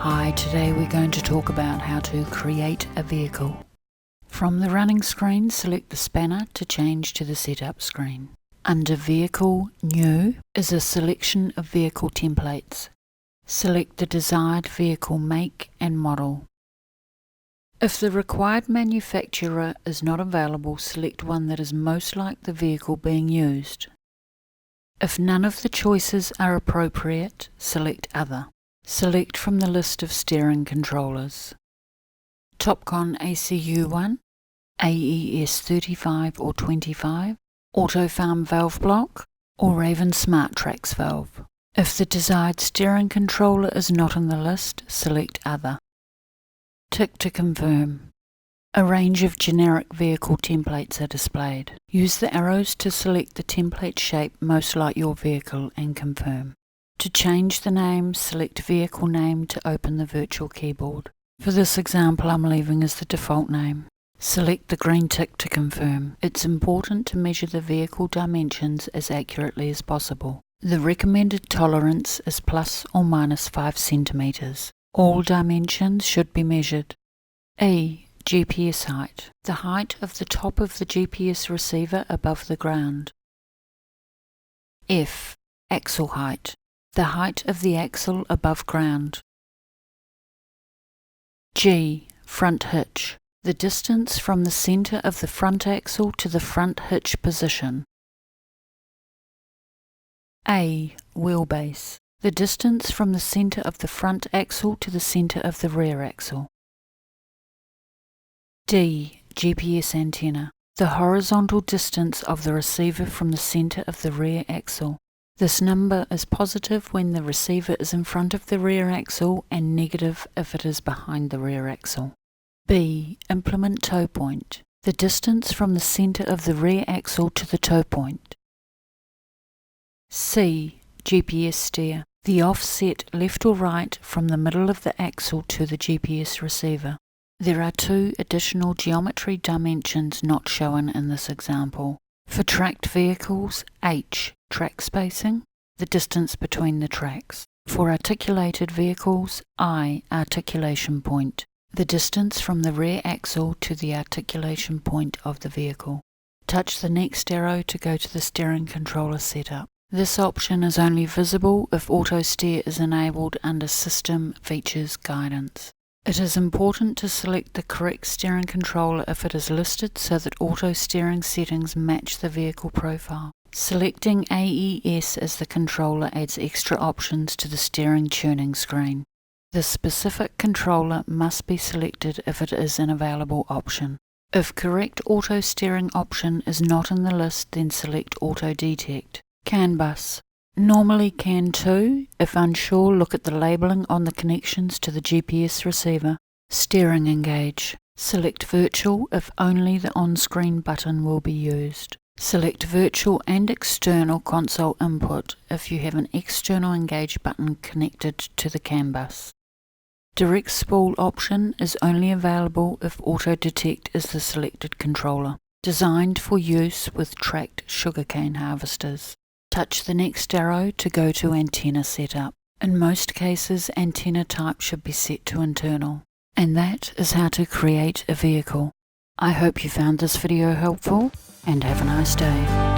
Hi, today we're going to talk about how to create a vehicle. From the running screen, select the spanner to change to the setup screen. Under Vehicle, New is a selection of vehicle templates. Select the desired vehicle make and model. If the required manufacturer is not available, select one that is most like the vehicle being used. If none of the choices are appropriate, select Other. Select from the list of steering controllers. Topcon ACU1, AES 35 or 25, Auto Farm valve block, or Raven Smart Tracks valve. If the desired steering controller is not on the list, select Other. Tick to confirm. A range of generic vehicle templates are displayed. Use the arrows to select the template shape most like your vehicle and confirm. To change the name, select Vehicle Name to open the virtual keyboard. For this example, I'm leaving as the default name. Select the green tick to confirm. It's important to measure the vehicle dimensions as accurately as possible. The recommended tolerance is plus or minus 5 centimeters. All dimensions should be measured. E. GPS height. The height of the top of the GPS receiver above the ground. F. Axle height. The height of the axle above ground. G. Front hitch. The distance from the center of the front axle to the front hitch position. A. Wheelbase. The distance from the center of the front axle to the center of the rear axle. D. GPS antenna. The horizontal distance of the receiver from the center of the rear axle. This number is positive when the receiver is in front of the rear axle and negative if it is behind the rear axle. B. Implement toe point. The distance from the center of the rear axle to the toe point. C. GPS steer. The offset left or right from the middle of the axle to the GPS receiver. There are 2 additional geometry dimensions not shown in this example. For tracked vehicles, H. Track spacing, the distance between the tracks. For articulated vehicles, I. Articulation point, the distance from the rear axle to the articulation point of the vehicle. Touch the next arrow to go to the steering controller setup. This option is only visible if auto steer is enabled under System Features Guidance. It is important to select the correct steering controller if it is listed so that auto steering settings match the vehicle profile. Selecting AES as the controller adds extra options to the steering tuning screen. The specific controller must be selected if it is an available option. If correct auto steering option is not in the list, then select Auto Detect. CAN bus. Normally CAN 2. If unsure, look at the labeling on the connections to the GPS receiver. Steering engage. Select Virtual if only the on-screen button will be used. Select Virtual and External console input if you have an external engage button connected to the CAN bus. Direct spool option is only available if Auto Detect is the selected controller. Designed for use with tracked sugarcane harvesters. Touch the next arrow to go to Antenna Setup. In most cases, antenna type should be set to internal. And that is how to create a vehicle. I hope you found this video helpful, and have a nice day.